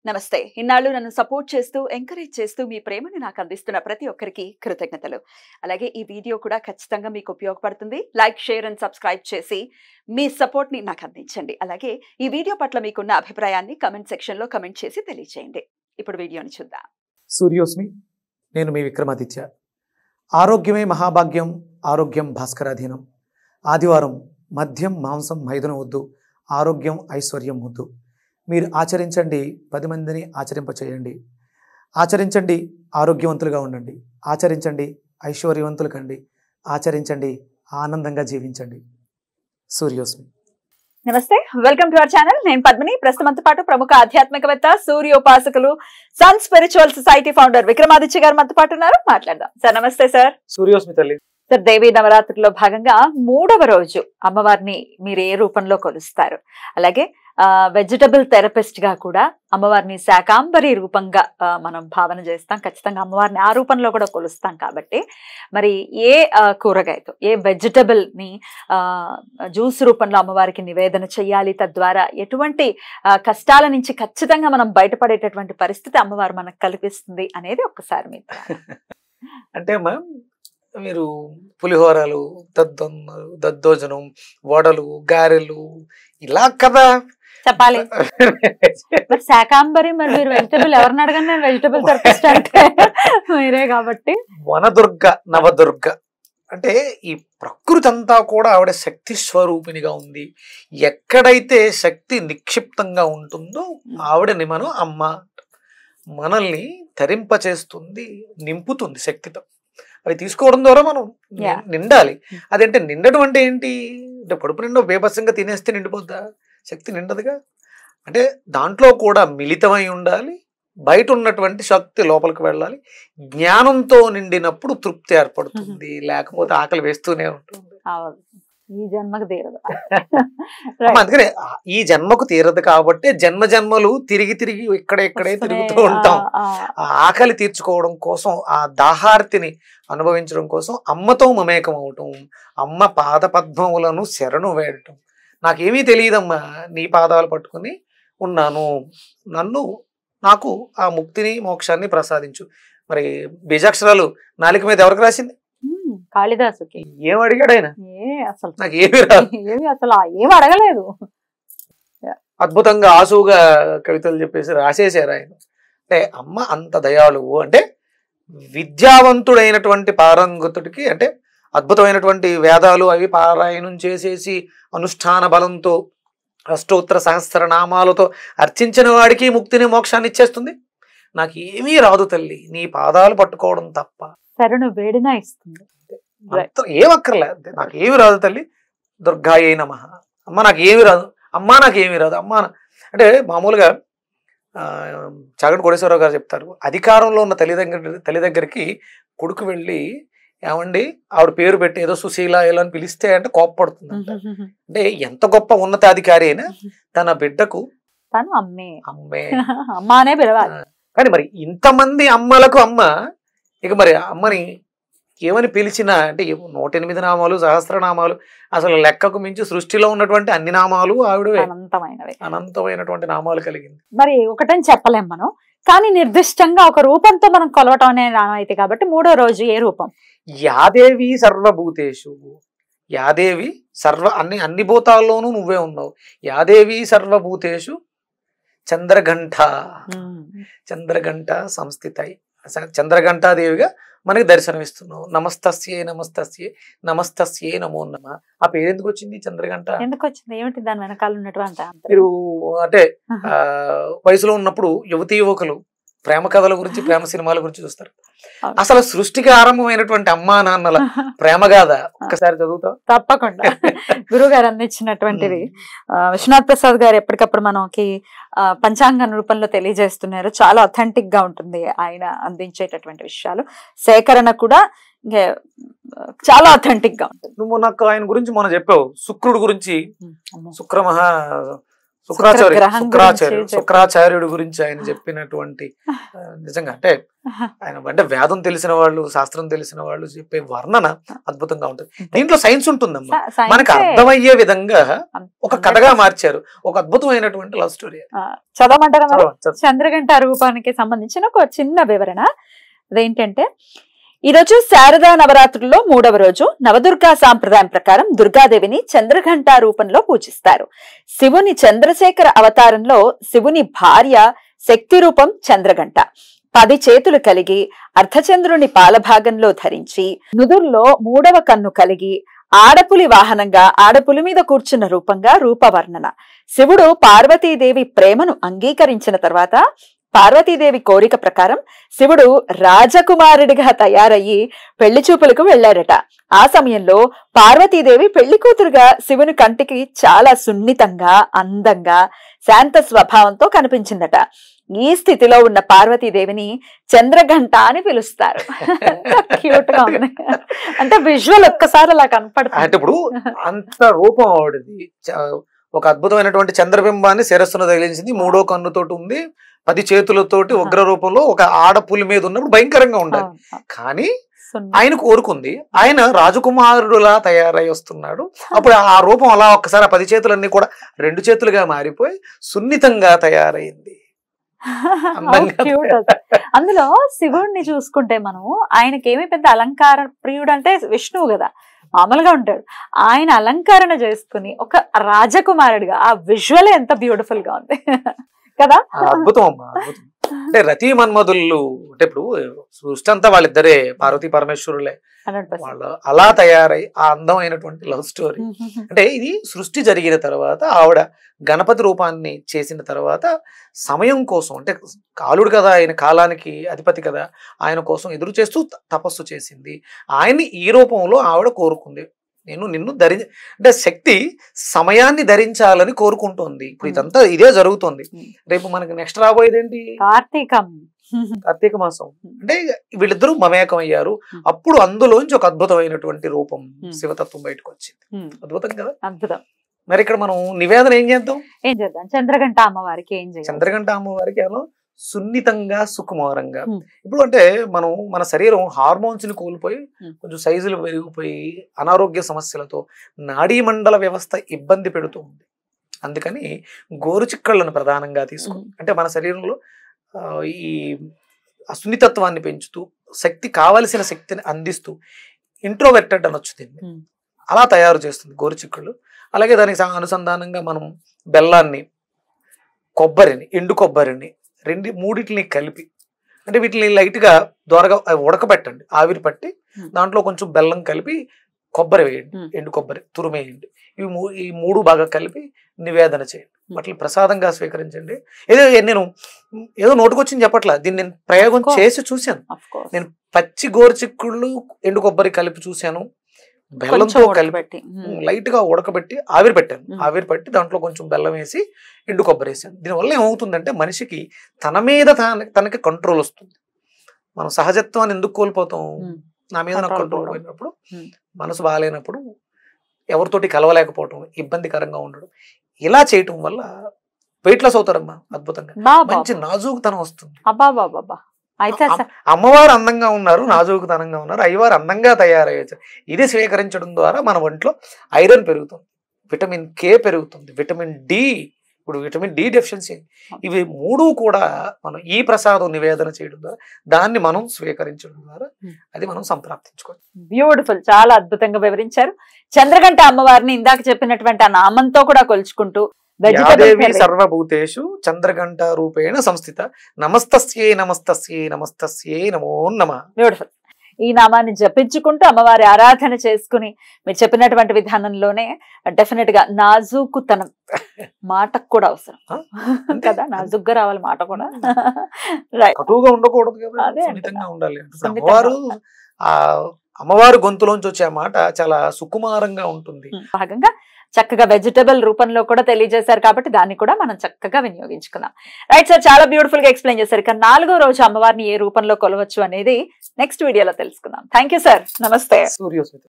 నమస్తే. ఇన్నాళ్ళు నన్ను సపోర్ట్ చేస్తూ, ఎంకరేజ్ చేస్తూ మీ ప్రేమని నాకు అందిస్తున్న ప్రతి ఒక్కరికి కృతజ్ఞతలు. అలాగే ఈ వీడియో కూడా ఖచ్చితంగా మీకు ఉపయోగపడుతుంది. లైక్, షేర్ అండ్ సబ్స్క్రైబ్ చేసి మీ సపోర్ట్‌ని నాకు అందించండి. అలాగే ఈ వీడియో పట్ల మీకున్న అభిప్రాయాన్ని కామెంట్ సెక్షన్‌లో కామెంట్ చేసి తెలియజేయండి. ఇప్పుడు వీడియోని చూద్దాం. సూర్యోస్మి, నేను మీ విక్రమాదిత్య. ఆరోగ్యమే మహాభాగ్యం, ఆరోగ్యం భాస్కరాధీనం. ఆదివారం మద్యం, మాంసం, మైదనం వద్దు, ఆరోగ్యం ఐశ్వర్యం వద్దు. మీరు ఆచరించండి, 10 మందిని ఆచరింపచేయండి. ఆచరించండి, ఆరోగ్యవంతులుగా ఉండండి. ఆచరించండి, ఐశ్వర్యవంతులు కండి. ఆచరించండి, ఆనందంగా జీవించండి. సూర్యోస్మి. నమస్తే, వెల్కమ్ టు అవర్ ఛానల్. నేను పద్మిని. ప్రస్తుతంతో పాటు ప్రముఖ ఆధ్యాత్మికవేత్త, సూర్యోపాసకులు, Sun spiritual society founder Vikramaditya గారు మనతో పాటు ఉన్నారు. మాట్లాడదాం. సార్ నమస్తే. సార్ సూర్యోస్మి తల్లి. సార్, దేవీ నవరాత్రిలో భాగంగా 3వ రోజు అమ్మవారిని మీరు ఏ రూపంలో కొలుస్తారు? అలాగే వెజిటబుల్ థెరపిస్ట్ గా కూడా అమ్మవారిని శాకాంబరి రూపంగా మనం భావన చేస్తాం. ఖచ్చితంగా అమ్మవారిని ఆ రూపంలో కూడా కొలుస్తాం. కాబట్టి మరి ఏ కూరగాయతో, ఏ వెజిటబుల్ ని జ్యూస్ రూపంలో అమ్మవారికి నివేదన చెయ్యాలి, తద్వారా ఎటువంటి కష్టాల నుంచి ఖచ్చితంగా మనం బయటపడేటటువంటి పరిస్థితి అమ్మవారు మనకు కల్పిస్తుంది అనేది ఒక్కసారి మీరు అంటే అమ్మా, మీరు పులిహోరలు, దద్దోజనం, వడలు, గారెలు ఇలా కదా చెప్పాలి. మరి శాకాంబరి, మరి మీరు వెజిటబుల్ ఎవరిని అడగండి, నేను వెజిటబుల్ థెరపిస్ట్ అంటే మీరే కాబట్టి. వనదుర్గ, నవదుర్గ అంటే ఈ ప్రకృతి అంతా కూడా ఆవిడ శక్తి స్వరూపిణిగా ఉంది. ఎక్కడైతే శక్తి నిక్షిప్తంగా ఉంటుందో ఆవిడని మనం అమ్మ. మనల్ని తరింపచేస్తుంది, నింపుతుంది శక్తితో. అవి తీసుకోవడం ద్వారా మనం నిండాలి. అదంటే నిండడం అంటే ఏంటి అంటే కడుపు నిండా బేబస్సంగా తినేస్తే నిండిపోద్దా? శక్తి నిండదుగా. అంటే దాంట్లో కూడా మిళితమై ఉండాలి. బయట ఉన్నటువంటి శక్తి లోపలికి వెళ్ళాలి. జ్ఞానంతో నిండినప్పుడు తృప్తి ఏర్పడుతుంది, లేకపోతే ఆకలి వేస్తూనే ఉంటుంది. ఈ జన్మకు తీరదు. అందుకనే ఈ జన్మకు తీరదు కాబట్టి జన్మ జన్మలు తిరిగి తిరిగి ఇక్కడే తిరుగుతూ ఉంటాం. ఆ ఆకలి తీర్చుకోవడం కోసం, ఆ దాహార్తిని అనుభవించడం కోసం అమ్మతో మమేకం అవటం, అమ్మ పాద పద్మములను శరణు వేయటం. నాకేమీ తెలియదమ్మా, నీ పాదాలు పట్టుకుని ఉన్నాను, నాకు ఆ ముక్తిని మోక్షాన్ని ప్రసాదించు. మరి బీజాక్షరాలు నాలుక మీద ఎవరికి రాసింది? కాళిదాసుకి. ఏం అడిగాడు ఆయన? అసలు నాకు ఏమి రాదు, అసలు ఏమి అడగలేదు. అద్భుతంగా ఆసువుగా కవితలు చెప్పేసి రాసేసారు ఆయన. అంటే అమ్మ అంత దయాళువు. అంటే విద్యావంతుడైనటువంటి పారంగతుడికి, అంటే అద్భుతమైనటువంటి వేదాలు అవి పారాయణం చేసేసి అనుష్ఠాన బలంతో అష్టోత్తర సహస్రనామాలతో అర్చించిన వాడికి ముక్తిని మోక్షాన్ని ఇచ్చేస్తుంది. నాకు ఏమీ రాదు తల్లి, నీ పాదాలు పట్టుకోవడం తప్ప. శరణు వేడినా ఇస్తుంది. ఏమక్కర్లేదు, నాకు ఏమి రాదు తల్లి. దుర్గాయే నమః. అమ్మ నాకు ఏమి రాదు, అమ్మ నాకు ఏమి రాదు, అమ్మ. అంటే మామూలుగా చాగంటి కోటేశ్వరరావు గారు చెప్తారు, అధికారంలో ఉన్న తల్లి దగ్గరికి కొడుకు వెళ్ళి, ఏమండి ఆవిడ పేరు పెట్టి ఏదో సుశీల ఏలో అని పిలిస్తే అంటే కోప్పడుతుంది. అంటే ఎంత గొప్ప ఉన్నతాధికారి అయినా తన బిడ్డకు తను అమ్మే అమ్మ అనే పిలవాలి. కానీ మరి ఇంతమంది అమ్మలకు అమ్మ, ఇక మరి అమ్మని ఏమని పిలిచినా అంటే 108 నామాలు, సహస్రనామాలు, అసలు లెక్కకు మించి సృష్టిలో ఉన్నటువంటి అన్ని నామాలు ఆవిడవే. అనంతమైనటువంటి నామాలు కలిగింది. మరి ఒకటని చెప్పలేం మనం, కానీ నిర్దిష్టంగా ఒక రూపంతో మనం కొలవటం అనే అయితే కాబట్టి 3వ రోజు ఏ రూపం? యాదేవి సర్వభూతేషు. యాదేవి అన్ని భూతాల్లోనూ నువ్వే ఉన్నావు. యాదేవి సర్వభూతేషు చంద్రఘంట సంస్థితై. చంద్రఘంటాదేవిగా మనకి దర్శనమిస్తున్నావు. నమస్తస్యే నమస్తస్యే నమస్తస్యే నమో నమః. ఆ పేరు ఎందుకు వచ్చింది చంద్రఘంట? ఎందుకు వచ్చింది? ఏమిటి దాని వెనకాల ఉన్నటువంటి? మీరు అంటే వయసులో ఉన్నప్పుడు యువతీ యువకులు ప్రేమ కథల గురించి, ప్రేమ సినిమాల గురించి చూస్తారు. అసలు సృష్టికి ఆరంభమైనటువంటి అమ్మా నాన్నల ప్రేమ గాథ ఒక్కసారి చదువుతాం? తప్పకుండా. గురువు గారు అందించినటువంటిది విశ్వనాథ్ ప్రసాద్ గారు ఎప్పటికప్పుడు మనకి పంచాంగ రూపంలో తెలియజేస్తున్నారు. చాలా అథెంటిక్ గా ఉంటుంది ఆయన అందించేటటువంటి విషయాలు. సేకరణ కూడా చాలా అథెంటిక్ గా ఉంటుంది. నువ్వు నాకు ఆయన గురించి మనం చెప్పావు, శుక్రుడు గురించి. శుక్రాచార్యుడి గురించి ఆయన చెప్పినటువంటి నిజంగా అంటే వేదం తెలిసిన వాళ్ళు, శాస్త్రం తెలిసిన వాళ్ళు చెప్పే వర్ణన అద్భుతంగా ఉంటుంది. దీంట్లో సైన్స్ ఉంటుందమ్మా, మనకు అర్థమయ్యే విధంగా ఒక కథగా మార్చారు. ఒక అద్భుతమైనటువంటి లవ్ స్టోరీ. చదవమంటారా? చంద్రగంట రూపానికి సంబంధించిన ఒక చిన్న వివరణ అదేంటంటే, ఈ రోజు శారదా నవరాత్రుల్లో 3వ రోజు నవదుర్గా సాంప్రదాయం ప్రకారం దుర్గాదేవిని చంద్రఘంట రూపంలో పూజిస్తారు. శివుని చంద్రశేఖర అవతారంలో శివుని భార్య శక్తి రూపం చంద్రఘంట. 10 చేతులు కలిగి అర్ధచంద్రుని పాలభాగంలో ధరించి నుదుర్లో 3వ కన్ను కలిగి ఆడపులి వాహనంగా ఆడపులి మీద కూర్చున్న రూపంగా రూపవర్ణన. శివుడు పార్వతీదేవి ప్రేమను అంగీకరించిన తర్వాత పార్వతీదేవి కోరిక ప్రకారం శివుడు రాజకుమారుడిగా తయారయ్యి పెళ్లి చూపులకు వెళ్లాడట. ఆ సమయంలో పార్వతీదేవి పెళ్లి కూతురుగా శివుని కంటికి చాలా సున్నితంగా, అందంగా, శాంత స్వభావంతో కనిపించిందట. ఈ స్థితిలో ఉన్న పార్వతీదేవిని చంద్రఘంట అని పిలుస్తారు. క్యూట్ గా ఉంది అంటే విజువల్ ఒక్కసారి అలా కనపడుతుంది. అంటే ఇప్పుడు అంత రూపం ఆవిడది, ఒక అద్భుతమైనటువంటి చంద్రబింబాన్ని శిరస్సును తగిలించింది, 3వ కన్నుతోటి ఉంది, 10 చేతులతోటి ఉగ్ర రూపంలో ఒక ఆడపులి మీద ఉన్నప్పుడు భయంకరంగా ఉండాలి. కానీ ఆయన కోరుకుంది, ఆయన రాజకుమారుడులా తయారై వస్తున్నాడు. అప్పుడు ఆ రూపం అలా ఒక్కసారి 10 చేతులన్నీ కూడా 2 చేతులుగా మారిపోయి సున్నితంగా తయారైంది. అందులో శివుడిని చూసుకుంటే మనం ఆయనకేమి పెద్ద అలంకార ప్రియుడు అంటే విష్ణువు కదా, మామూలుగా ఉంటాడు. ఆయన అలంకరణ చేసుకుని ఒక రాజకుమారుడిగా ఆ విజువల్ ఎంత బ్యూటిఫుల్ గా ఉంది కదా. అద్భుతం అమ్మా, అద్భుతం. అంటే రతి మన్మధులు అంటే ఇప్పుడు సృష్టి అంతా వాళ్ళిద్దరే, పార్వతీ పరమేశ్వరులే. వాళ్ళు అలా తయారై ఆ అందమైనటువంటి లవ్ స్టోరీ. అంటే ఇది సృష్టి జరిగిన తర్వాత ఆవిడ గణపతి రూపాన్ని చేసిన తర్వాత సమయం కోసం, అంటే కాలుడు కదా ఆయన, కాలానికి అధిపతి కదా, ఆయన కోసం ఎదురు చేస్తూ తపస్సు చేసింది. ఆయన్ని ఈ రూపంలో ఆవిడ కోరుకుంది. నిన్ను అంటే శక్తి సమయాన్ని ధరించాలని కోరుకుంటోంది. ఇప్పుడు ఇదంతా ఇదే జరుగుతుంది. రేపు మనకి నెక్స్ట్ రాబోయేది ఏంటి? కార్తీక మాసం. అంటే వీళ్ళిద్దరూ మమేకం అయ్యారు. అప్పుడు అందులోంచి ఒక అద్భుతమైనటువంటి రూపం, శివతత్వం బయటకు వచ్చింది. అద్భుతం కదా, అద్భుతం. మరి ఇక్కడ మనం నివేదన ఏం చేద్దాం? చంద్రఘంట అమ్మవారికి ఏం చేయాలి? చంద్రఘంట అమ్మవారికి ఏమో సున్నితంగా, సుకుమారంగా. ఇప్పుడు అంటే మన శరీరం హార్మోన్స్ ని కోల్పోయి కొంచెం సైజులు పెరిగిపోయి అనారోగ్య సమస్యలతో నాడీ మండల వ్యవస్థ ఇబ్బంది పెడుతూ ఉంది. అందుకని గోరుచిక్కళ్ళను ప్రధానంగా తీసుకుని, అంటే మన శరీరంలో ఈ సున్నితత్వాన్ని పెంచుతూ శక్తి, కావలసిన శక్తిని అందిస్తూ ఇంట్రోవర్టెడ్ అనొచ్చు దీన్ని, అలా తయారు చేస్తుంది గోరుచిక్కళ్ళు. అలాగే దానికి అనుసంధానంగా మనం బెల్లాన్ని, కొబ్బరిని, ఎండు కొబ్బరిని మూడిటిని కలిపి, అంటే వీటిని లైట్గా దోరగా ఉడకబెట్టండి, ఆవిరి పట్టి దాంట్లో కొంచెం బెల్లం కలిపి కొబ్బరి వేయండి, ఎండు కొబ్బరి తురిమేయండి. ఈ 3 బాగా కలిపి నివేదన చేయండి. వాటిని ప్రసాదంగా స్వీకరించండి. నేను ఏదో నోటుకొచ్చింది చెప్పట్లా, దీన్ని నేను ప్రయోగం చేసి చూశాను. నేను పచ్చి గోరుచిక్కుళ్ళు, ఎండు కొబ్బరి కలిపి చూశాను, బెల్లంతో కలిపి లైట్ గా ఉడకబెట్టి ఆవిరి పెట్టాను. ఆవిరి పట్టి దాంట్లో కొంచెం బెల్లం వేసి ఎండు కొబ్బరి వేసాను. దీనివల్ల ఏమవుతుందంటే మనిషికి తన మీద తనకి కంట్రోల్ వస్తుంది. మనం సహజత్వాన్ని ఎందుకు కోల్పోతాం? నా మీద నాకు కంట్రోల్ పోయినప్పుడు, మనసు బాగాలేనప్పుడు, ఎవరితోటి కలవలేకపోవటం, ఇబ్బందికరంగా ఉండడం, ఇలా చేయటం వల్ల వెయిట్ లాస్ అవుతారమ్మా. అద్భుతంగా మంచి నాజూకుతనం వస్తుంది. అమ్మవారు అందంగా ఉన్నారు, నాజూకుతనంగా ఉన్నారు, అయ్యవారు అందంగా తయారయ్యారు. ఇది స్వీకరించడం ద్వారా మన ఒంట్లో ఐరన్ పెరుగుతుంది, విటమిన్ కే పెరుగుతుంది, విటమిన్ డి, ఇప్పుడు విటమిన్ డి డెఫిషియన్సీ, ఇవి 3 కూడా మనం ఈ ప్రసాదం నివేదన చేయడం ద్వారా, దాన్ని మనం స్వీకరించడం ద్వారా అది మనం సంప్రాప్తించుకోవాలి. బ్యూటిఫుల్, చాలా అద్భుతంగా వివరించారు. చంద్రఘంట అమ్మవారిని ఇందాక చెప్పినటువంటి ఆ నామంతో కూడా కొలుచుకుంటూ, యాదేవి సర్వభూతేషు చంద్రఘంట రూపేణ సంస్థిత, నమస్తస్యై నమస్తస్యై నమస్తస్యై నమో నమః. బ్యూటిఫుల్. ఈ నామాన్ని జపించుకుంటూ అమ్మవారి ఆరాధన చేసుకుని మీరు చెప్పినటువంటి విధానంలోనే డెఫినెట్ గా నాజూకుతనం మాటకు కూడా అవసరం కదా, నాజుగ్గా రావాలి మాట కూడా, కటువుగా ఉండకూడదు కదా, సున్నితంగా ఉండాలి. అమ్మవారు గొంతులోంచి వచ్చే మాట చాలా సుకుమారంగా ఉంటుంది. భాగంగా చక్కగా వెజిటబుల్ రూపంలో కూడా తెలియజేశారు కాబట్టి దాన్ని కూడా మనం చక్కగా వినియోగించుకుందాం. రైట్ సార్, చాలా బ్యూటిఫుల్ గా ఎక్స్ప్లెయిన్ చేశారు. ఇక 4వ రోజు అమ్మవారిని ఏ రూపంలో కొలవచ్చు అనేది నెక్స్ట్ వీడియోలో తెలుసుకుందాం. థ్యాంక్ యూ సార్, నమస్తే.